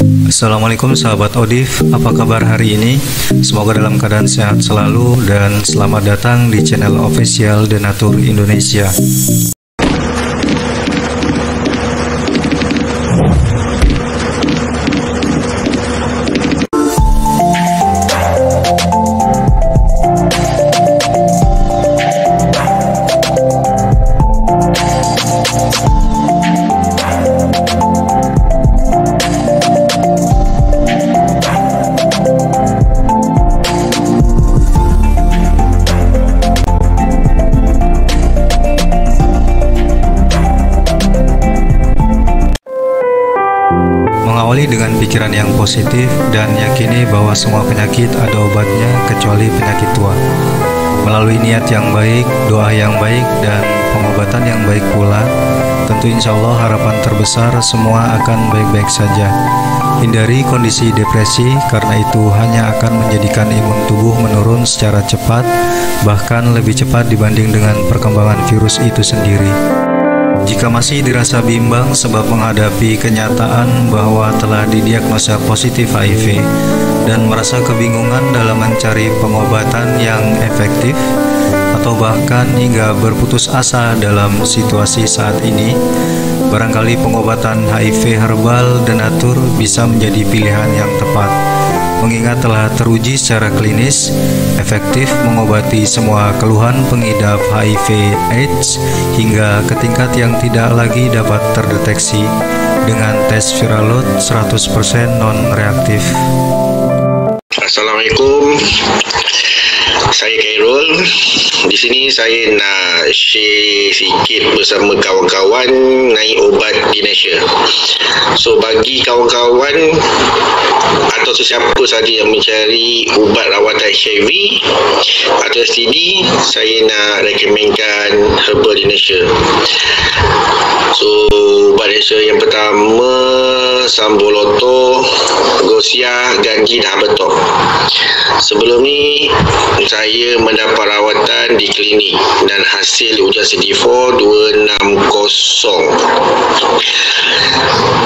Assalamualaikum sahabat Odif, apa kabar hari ini? Semoga dalam keadaan sehat selalu dan selamat datang di channel official Denatur Indonesia. Mengawali dengan pikiran yang positif dan yakini bahwa semua penyakit ada obatnya kecuali penyakit tua. Melalui niat yang baik, doa yang baik, dan pengobatan yang baik pula, tentu insya Allah harapan terbesar semua akan baik-baik saja. Hindari kondisi depresi karena itu hanya akan menjadikan imun tubuh menurun secara cepat, bahkan lebih cepat dibanding dengan perkembangan virus itu sendiri. Jika masih dirasa bimbang sebab menghadapi kenyataan bahwa telah didiagnosa positif HIV dan merasa kebingungan dalam mencari pengobatan yang efektif, atau bahkan hingga berputus asa dalam situasi saat ini, barangkali pengobatan HIV herbal Denatur bisa menjadi pilihan yang tepat. Mengingat telah teruji secara klinis, efektif mengobati semua keluhan pengidap HIV/AIDS hingga ke tingkat yang tidak lagi dapat terdeteksi dengan tes viral load 100% non-reaktif. Assalamualaikum. Saya Khairul. Di sini saya nak share sikit bersama kawan-kawan naik ubat Dinesia. So bagi kawan-kawan atau sesiapa sahaja yang mencari ubat rawatan HIV atau STD, saya nak rekomenkan herbal Dinesia. So ubat Dinesia yang pertama Samboloto, Gosia, Ganji dan Habertop. Sebelum ni saya mendapat rawatan di klinik dan hasil ujian CD4 260.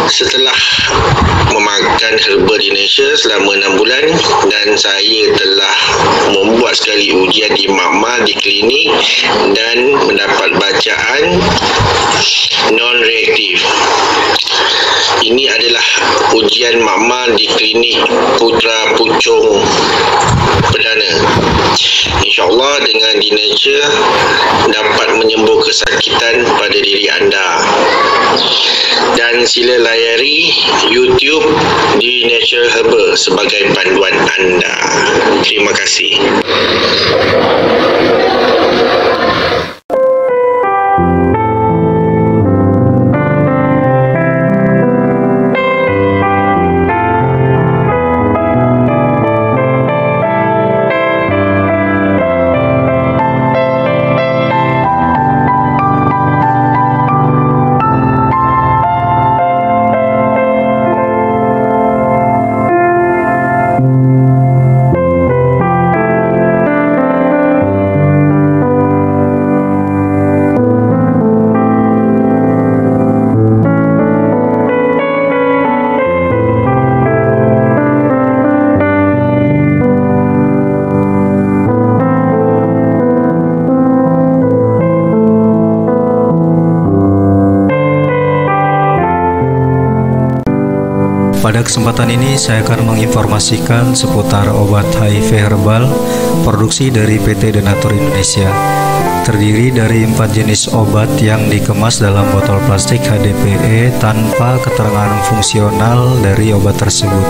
Setelah memakan herbal Dinesia selama 6 bulan dan saya telah membuat sekali ujian di makmal di klinik dan mendapat bacaan non-reaktif. Ini adalah ujian makmal di klinik Putra Puchong Perdana. InsyaAllah dengan Dinesia dapat menyembuh kesakitan pada diri anda. Dan sila layari YouTube Dinesia Herbal sebagai panduan anda. Terima kasih. Pada kesempatan ini saya akan menginformasikan seputar obat HIV herbal produksi dari PT Denatur Indonesia. Terdiri dari 4 jenis obat yang dikemas dalam botol plastik HDPE tanpa keterangan fungsional dari obat tersebut,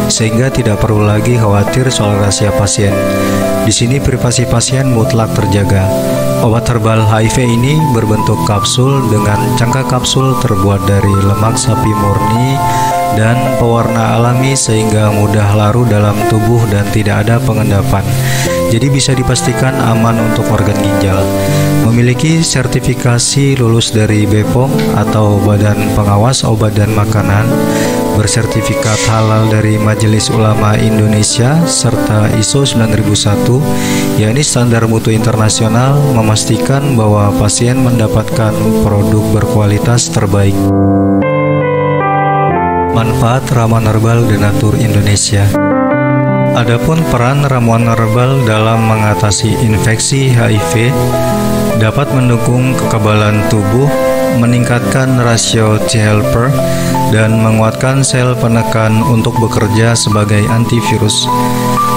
sehingga tidak perlu lagi khawatir soal rahasia pasien. Di sini privasi pasien mutlak terjaga. Obat herbal HIV ini berbentuk kapsul dengan cangkang kapsul terbuat dari lemak sapi murni dan pewarna alami sehingga mudah larut dalam tubuh dan tidak ada pengendapan. Jadi bisa dipastikan aman untuk organ ginjal. Memiliki sertifikasi lulus dari BPOM atau Badan Pengawas Obat dan Makanan, bersertifikat halal dari Majelis Ulama Indonesia serta ISO 9001, yakni standar mutu internasional, memastikan bahwa pasien mendapatkan produk berkualitas terbaik. Manfaat ramuan herbal Denatur Indonesia. Adapun peran ramuan herbal dalam mengatasi infeksi HIV dapat mendukung kekebalan tubuh, meningkatkan rasio T helper, dan menguatkan sel penekan untuk bekerja sebagai antivirus.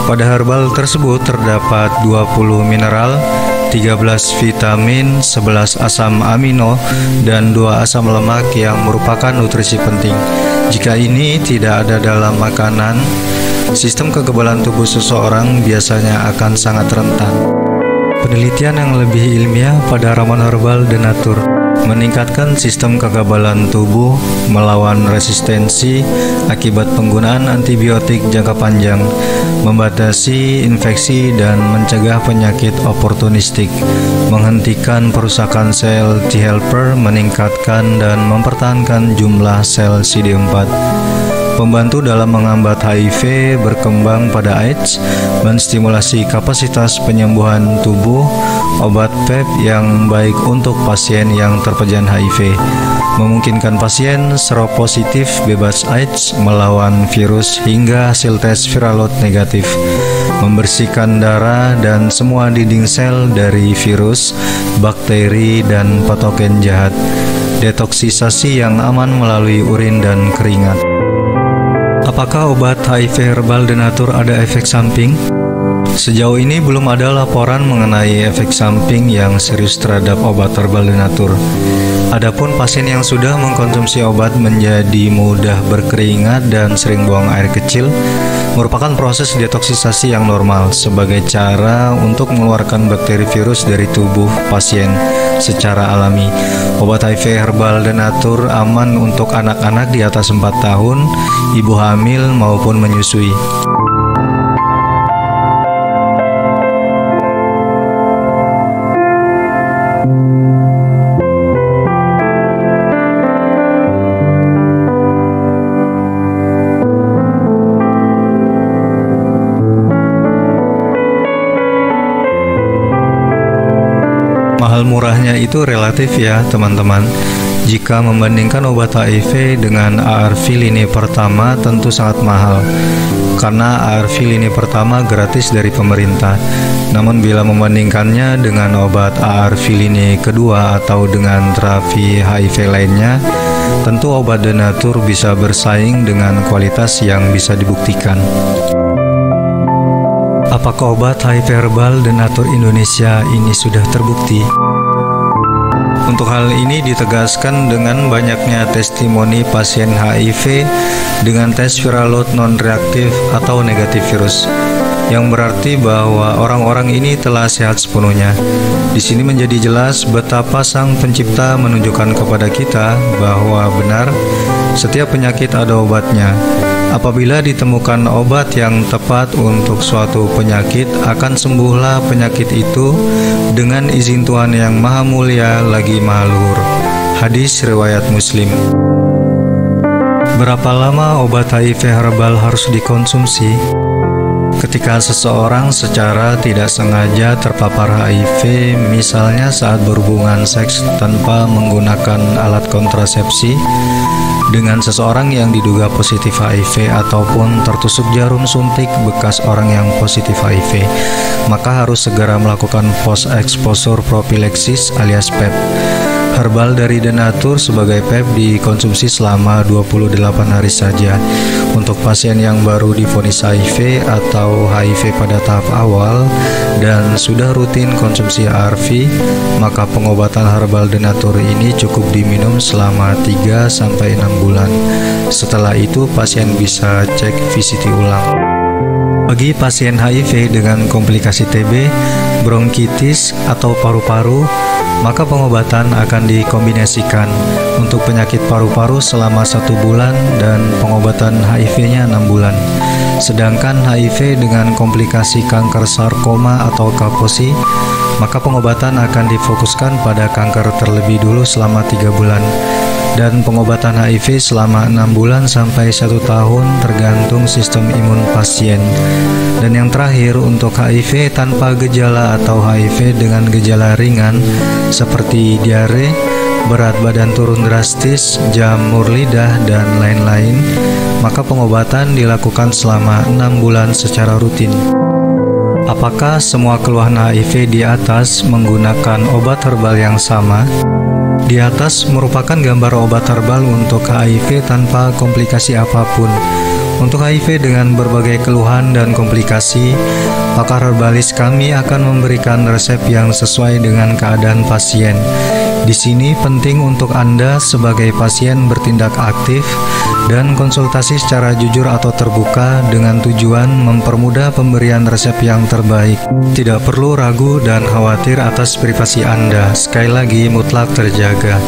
Pada herbal tersebut terdapat 20 mineral, 13 vitamin, 11 asam amino, dan 2 asam lemak yang merupakan nutrisi penting. Jika ini tidak ada dalam makanan, sistem kekebalan tubuh seseorang biasanya akan sangat rentan. Penelitian yang lebih ilmiah pada ramuan herbal Denatur meningkatkan sistem kekebalan tubuh melawan resistensi akibat penggunaan antibiotik jangka panjang, membatasi infeksi dan mencegah penyakit oportunistik, menghentikan perusakan sel T helper, meningkatkan dan mempertahankan jumlah sel CD4. Membantu dalam menghambat HIV berkembang pada AIDS, menstimulasi kapasitas penyembuhan tubuh, obat PrEP yang baik untuk pasien yang terpajan HIV, memungkinkan pasien seropositif bebas AIDS melawan virus hingga hasil tes viral load negatif, membersihkan darah dan semua dinding sel dari virus, bakteri, dan patogen jahat, detoksisasi yang aman melalui urin dan keringat. Apakah obat HIV herbal Denatur ada efek samping? Sejauh ini belum ada laporan mengenai efek samping yang serius terhadap obat herbal Denatur. Adapun pasien yang sudah mengkonsumsi obat menjadi mudah berkeringat dan sering buang air kecil, merupakan proses detoksisasi yang normal sebagai cara untuk mengeluarkan bakteri virus dari tubuh pasien secara alami. Obat HIV herbal Denatur aman untuk anak-anak di atas 4 tahun, ibu hamil maupun menyusui. Mahal murahnya itu relatif ya teman-teman. Jika membandingkan obat HIV dengan ARV lini pertama tentu sangat mahal, karena ARV lini pertama gratis dari pemerintah. Namun bila membandingkannya dengan obat ARV lini kedua atau dengan terapi HIV lainnya, tentu obat Denatur bisa bersaing dengan kualitas yang bisa dibuktikan. Apakah obat HIV herbal Denatur Indonesia ini sudah terbukti? Untuk hal ini ditegaskan dengan banyaknya testimoni pasien HIV dengan tes viral load non-reaktif atau negatif virus, yang berarti bahwa orang-orang ini telah sehat sepenuhnya. Di sini menjadi jelas betapa Sang Pencipta menunjukkan kepada kita bahwa benar setiap penyakit ada obatnya. Apabila ditemukan obat yang tepat untuk suatu penyakit, akan sembuhlah penyakit itu dengan izin Tuhan yang Maha Mulia lagi Maha Luhur. Hadis riwayat Muslim. Berapa lama obat HIV herbal harus dikonsumsi? Ketika seseorang secara tidak sengaja terpapar HIV, misalnya saat berhubungan seks tanpa menggunakan alat kontrasepsi dengan seseorang yang diduga positif HIV ataupun tertusuk jarum suntik bekas orang yang positif HIV, maka harus segera melakukan post exposure prophylaxis alias PEP. Herbal dari Denatur sebagai PEP dikonsumsi selama 28 hari saja. Untuk pasien yang baru divonis HIV atau HIV pada tahap awal dan sudah rutin konsumsi ARV, maka pengobatan herbal Denatur ini cukup diminum selama 3-6 bulan. Setelah itu pasien bisa cek VCT ulang. Bagi pasien HIV dengan komplikasi TB, bronkitis, atau paru-paru, maka pengobatan akan dikombinasikan untuk penyakit paru-paru selama 1 bulan dan pengobatan HIV-nya 6 bulan. Sedangkan HIV dengan komplikasi kanker sarkoma atau Kaposi, maka pengobatan akan difokuskan pada kanker terlebih dulu selama 3 bulan. Dan pengobatan HIV selama 6 bulan sampai 1 tahun tergantung sistem imun pasien. Dan yang terakhir untuk HIV tanpa gejala atau HIV dengan gejala ringan seperti diare, berat badan turun drastis, jamur lidah, dan lain-lain, maka pengobatan dilakukan selama 6 bulan secara rutin. Apakah semua keluhan HIV di atas menggunakan obat herbal yang sama? Di atas merupakan gambar obat herbal untuk HIV tanpa komplikasi apapun. Untuk HIV dengan berbagai keluhan dan komplikasi, pakar herbalis kami akan memberikan resep yang sesuai dengan keadaan pasien. Di sini penting untuk Anda sebagai pasien bertindak aktif dan konsultasi secara jujur atau terbuka dengan tujuan mempermudah pemberian resep yang terbaik. Tidak perlu ragu dan khawatir atas privasi Anda. Sekali lagi, mutlak terjaga.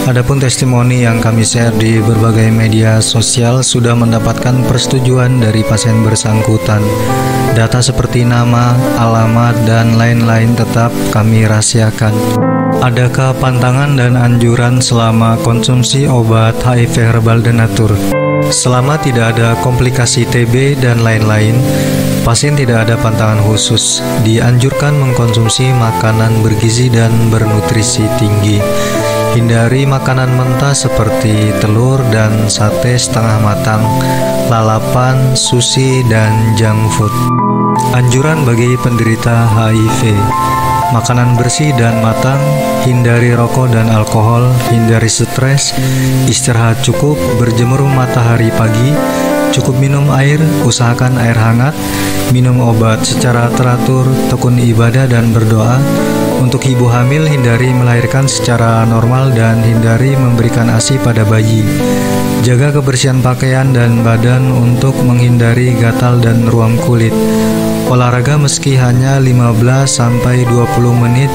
Adapun testimoni yang kami share di berbagai media sosial sudah mendapatkan persetujuan dari pasien bersangkutan. Data seperti nama, alamat, dan lain-lain tetap kami rahasiakan. Adakah pantangan dan anjuran selama konsumsi obat HIV herbal Denatur? Selama tidak ada komplikasi TB dan lain-lain, pasien tidak ada pantangan khusus. Dianjurkan mengkonsumsi makanan bergizi dan bernutrisi tinggi. Hindari makanan mentah seperti telur dan sate setengah matang, lalapan, sushi, dan junk food. Anjuran bagi penderita HIV: makanan bersih dan matang, hindari rokok dan alkohol, hindari stres, istirahat cukup, berjemur matahari pagi, cukup minum air, usahakan air hangat, minum obat secara teratur, tekun ibadah dan berdoa. Untuk ibu hamil, hindari melahirkan secara normal dan hindari memberikan ASI pada bayi. Jaga kebersihan pakaian dan badan untuk menghindari gatal dan ruam kulit. Olahraga meski hanya 15-20 menit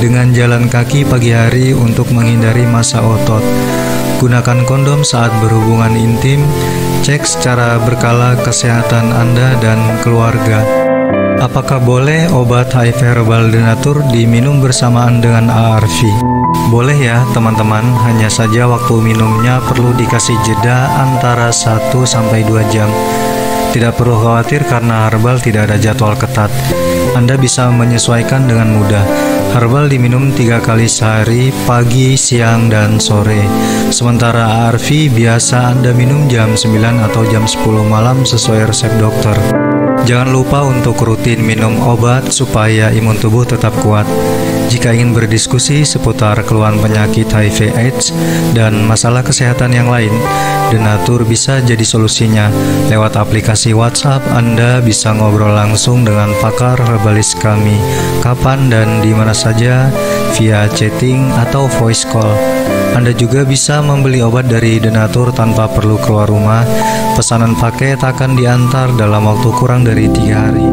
dengan jalan kaki pagi hari untuk menghindari massa otot. Gunakan kondom saat berhubungan intim. Cek secara berkala kesehatan Anda dan keluarga. Apakah boleh obat HIV herbal Denatur diminum bersamaan dengan ARV? Boleh ya teman-teman, hanya saja waktu minumnya perlu dikasih jeda antara 1-2 jam. Tidak perlu khawatir karena herbal tidak ada jadwal ketat. Anda bisa menyesuaikan dengan mudah. Herbal diminum 3 kali sehari, pagi, siang, dan sore. Sementara ARV biasa Anda minum jam 9 atau jam 10 malam sesuai resep dokter. Jangan lupa untuk rutin minum obat supaya imun tubuh tetap kuat. Jika ingin berdiskusi seputar keluhan penyakit HIV/AIDS dan masalah kesehatan yang lain, Denatur bisa jadi solusinya. Lewat aplikasi WhatsApp, Anda bisa ngobrol langsung dengan pakar herbalis kami, kapan dan di mana saja, via chatting atau voice call. Anda juga bisa membeli obat dari Denatur tanpa perlu keluar rumah. Pesanan paket akan diantar dalam waktu kurang dari 3 hari.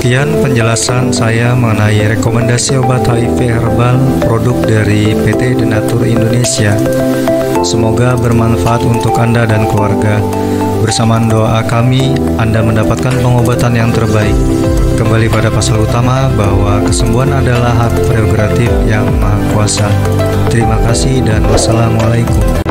Sekian penjelasan saya mengenai rekomendasi obat HIV herbal produk dari PT Denatur Indonesia. Semoga bermanfaat untuk Anda dan keluarga. Bersamaan doa kami, Anda mendapatkan pengobatan yang terbaik. Kembali pada pasal utama bahwa kesembuhan adalah hak prerogatif yang Maha Kuasa. Terima kasih dan wassalamualaikum.